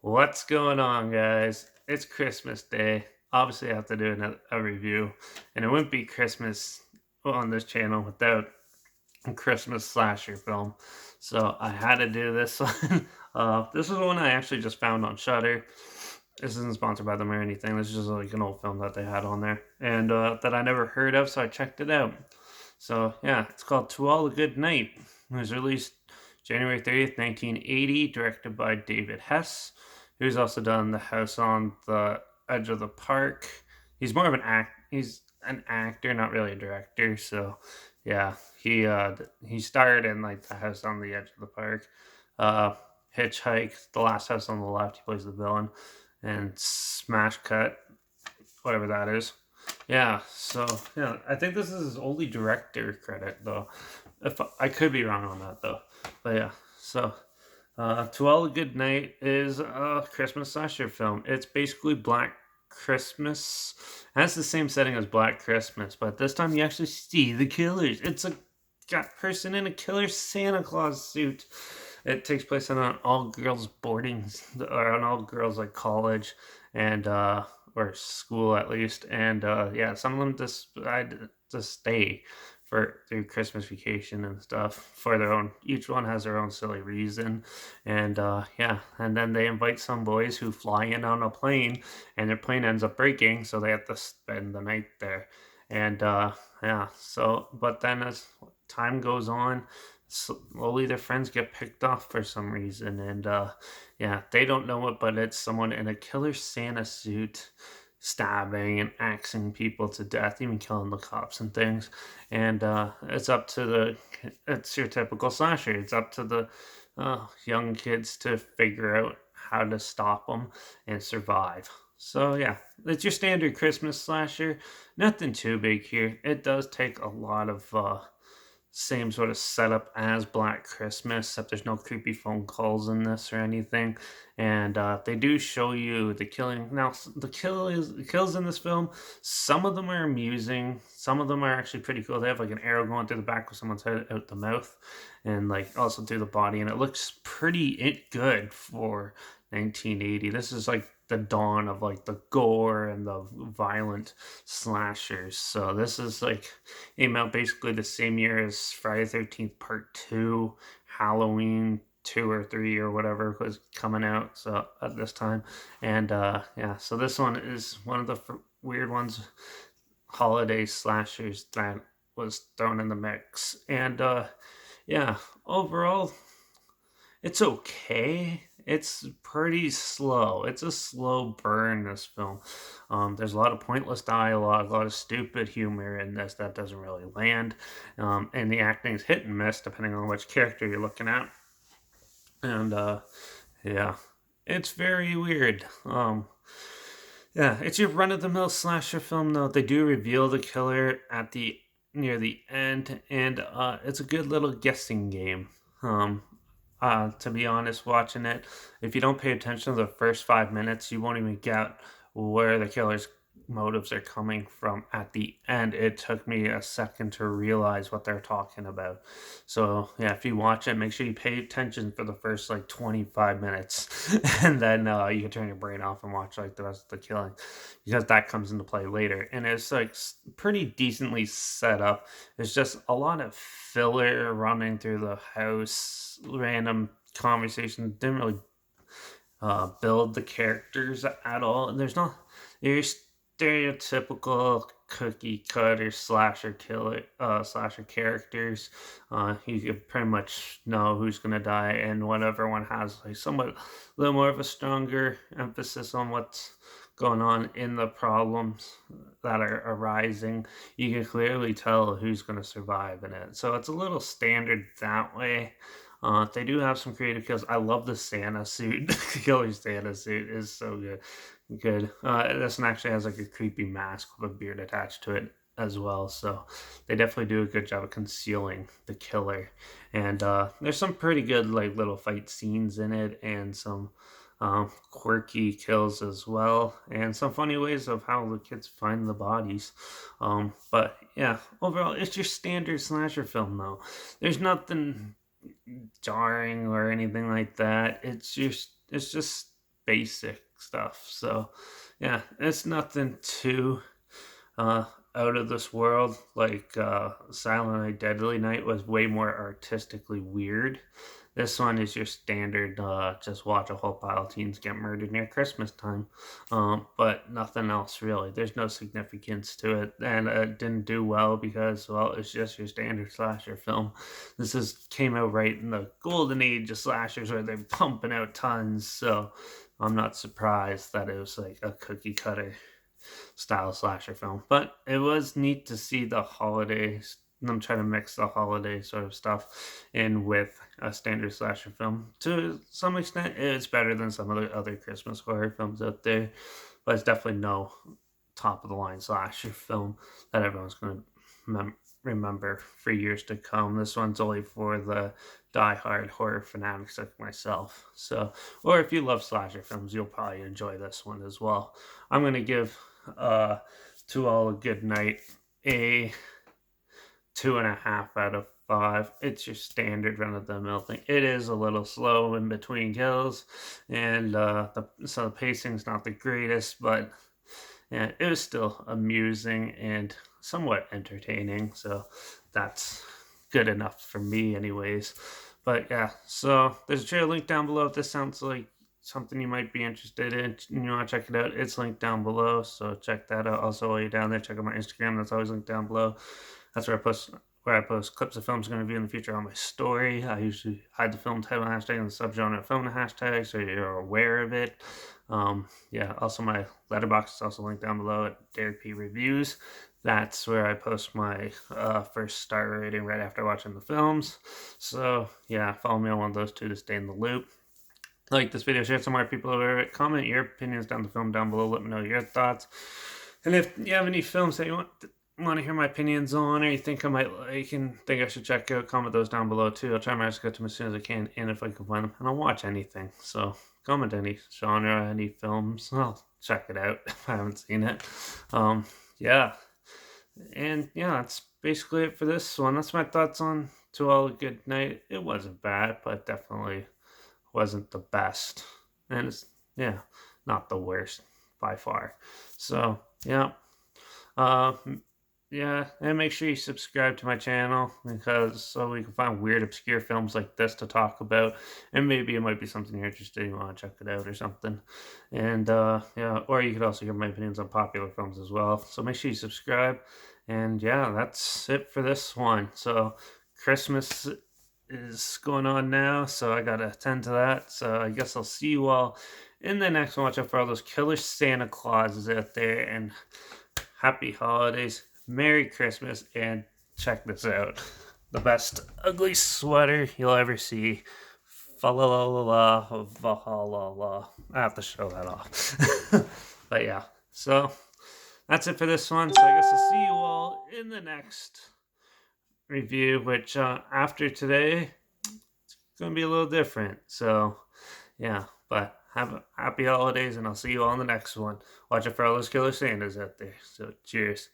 What's going on, guys? It's Christmas Day. Obviously, I have to do a review, and it wouldn't be Christmas on this channel without a Christmas slasher film. So I had to do this one. This is one I actually just found on Shutter. This isn't sponsored by them or anything. This is just like an old film that they had on there, and that I never heard of, so I checked it out. So yeah, it's called To All a Good Night. It was released January 30th, 1980, directed by David Hess, who's also done The House on the Edge of the Park. He's more of he's an actor, not really a director. So yeah, he starred in like The House on the Edge of the Park, uh Hitchhike, The Last House on the Left, he plays the villain, and Smash Cut, whatever that is. Yeah, so yeah, I think this is his only director credit though. If I could be wrong on that though, but yeah. So, To All a Good Night is a Christmas slasher film. It's basically Black Christmas. It has the same setting as Black Christmas, but this time you actually see the killers. It's a got person in a killer Santa Claus suit. It takes place in an all girls boarding or an all girls like college and or school at least. And yeah, some of them decide to stay for through Christmas vacation and stuff for their own. Each one has their own silly reason, and yeah, and then they invite some boys who fly in on a plane, and their plane ends up breaking, so they have to spend the night there. And yeah, so but then as time goes on, slowly their friends get picked off for some reason, and yeah, they don't know it, but it's someone in a killer Santa suit stabbing and axing people to death, even killing the cops and things. And it's your typical slasher. It's up to the young kids to figure out how to stop them and survive. So yeah, it's your standard Christmas slasher. Nothing too big here. It does take a lot of same sort of setup as Black Christmas, except there's no creepy phone calls in this or anything. And they do show you the killing. Now, the kills in this film. Some of them are amusing. Some of them are actually pretty cool. They have like an arrow going through the back of someone's head out the mouth, and like also through the body, and it looks pretty good for 1980. This is like the dawn of like the gore and the violent slashers. So this is like came out basically the same year as Friday 13th Part 2, Halloween 2 or 3 or whatever was coming out so at this time. And yeah, so this one is one of the weird ones, holiday slashers that was thrown in the mix. And yeah, overall it's okay. It's pretty slow. It's a slow burn, this film. There's a lot of pointless dialogue, a lot of stupid humor in this that doesn't really land. And the acting's hit and miss depending on which character you're looking at. And yeah, it's very weird. Yeah, it's your run of the mill slasher film, though. They do reveal the killer at the near the end, and it's a good little guessing game. To be honest, watching it, if you don't pay attention to the first 5 minutes, you won't even get where the killer's motives are coming from at the end. It took me a second to realize what they're talking about. So, yeah, if you watch it, make sure you pay attention for the first like 25 minutes, and then you can turn your brain off and watch like the rest of the killing because that comes into play later. And it's like pretty decently set up. It's just a lot of filler running through the house, random conversation. Didn't really build the characters at all. And there's not your stereotypical cookie cutter slasher characters. You could pretty much know who's gonna die, and whatever one has like somewhat a little more of a stronger emphasis on what's going on in the problems that are arising. You can clearly tell who's going to survive in it. So it's a little standard that way. They do have some creative kills. I love the Santa suit. The killer Santa suit is so good. Good. This one actually has like a creepy mask with a beard attached to it as well. So they definitely do a good job of concealing the killer. And there's some pretty good like little fight scenes in it, and some quirky kills as well, and some funny ways of how the kids find the bodies. But yeah, overall, it's your standard slasher film, though. There's nothing jarring or anything like that. It's just basic stuff. So yeah, it's nothing too uh, out of this world. Like Silent Night, Deadly Night was way more artistically weird. This one is your standard, just watch a whole pile of teens get murdered near Christmas time. But nothing else really. There's no significance to it. And it didn't do well because, well, it's just your standard slasher film. This is came out right in the golden age of slashers where they're pumping out tons. So I'm not surprised that it was like a cookie cutter style slasher film. But it was neat to see the holidays. I'm trying to mix the holiday sort of stuff in with a standard slasher film. To some extent, it's better than some of the other Christmas horror films out there, but it's definitely no top of the line slasher film that everyone's going to remember for years to come. This one's only for the die-hard horror fanatics like myself. So, or if you love slasher films, you'll probably enjoy this one as well. I'm going to give uh, To All a Good Night a 2.5 out of 5. It's your standard run of the mill thing. It is a little slow in between kills, and so the pacing's not the greatest, but yeah, it was still amusing and somewhat entertaining. So that's good enough for me, anyways. But yeah, so there's a trailer link down below if this sounds like something you might be interested in. You want to check it out? It's linked down below, so check that out. Also, while you're down there, check out my Instagram. That's always linked down below. That's where I post clips of films I'm going to review in the future on my story. I usually hide the film title hashtag and the subgenre of film hashtag so you're aware of it. Yeah, also my Letterbox is also linked down below at Derek P Reviews. That's where I post my first star rating right after watching the films. So yeah, follow me on one of those two to stay in the loop. Like this video, share it somewhere people aware of it. Comment your opinions down the film down below. Let me know your thoughts. And if you have any films that you want to hear my opinions on, or you think I might like and think I should check out, comment those down below too. I'll try my best to get to them as soon as I can, and if I can find them. And I'll watch anything. So comment any genre, any films. I'll check it out if I haven't seen it. Yeah. And yeah, that's basically it for this one. That's my thoughts on To All a Good Night. It wasn't bad, but definitely wasn't the best. And it's, yeah, not the worst by far. So, yeah. Uh, yeah, and make sure you subscribe to my channel because so we can find weird, obscure films like this to talk about, and maybe it might be something you're interested in, you want to check it out or something. And yeah, or you could also hear my opinions on popular films as well. So make sure you subscribe. And yeah, that's it for this one. So Christmas is going on now, so I gotta attend to that. So I guess I'll see you all in the next one. Watch out for all those killer Santa Clauses out there, and happy holidays, Merry Christmas, and check this out. The best ugly sweater you'll ever see. Fa la la la la, va la la. I have to show that off. But yeah, so that's it for this one. So I guess I'll see you all in the next review, which after today, it's going to be a little different. So yeah, but have a happy holidays, and I'll see you all in the next one. Watch out for all those killer Santas out there. So cheers.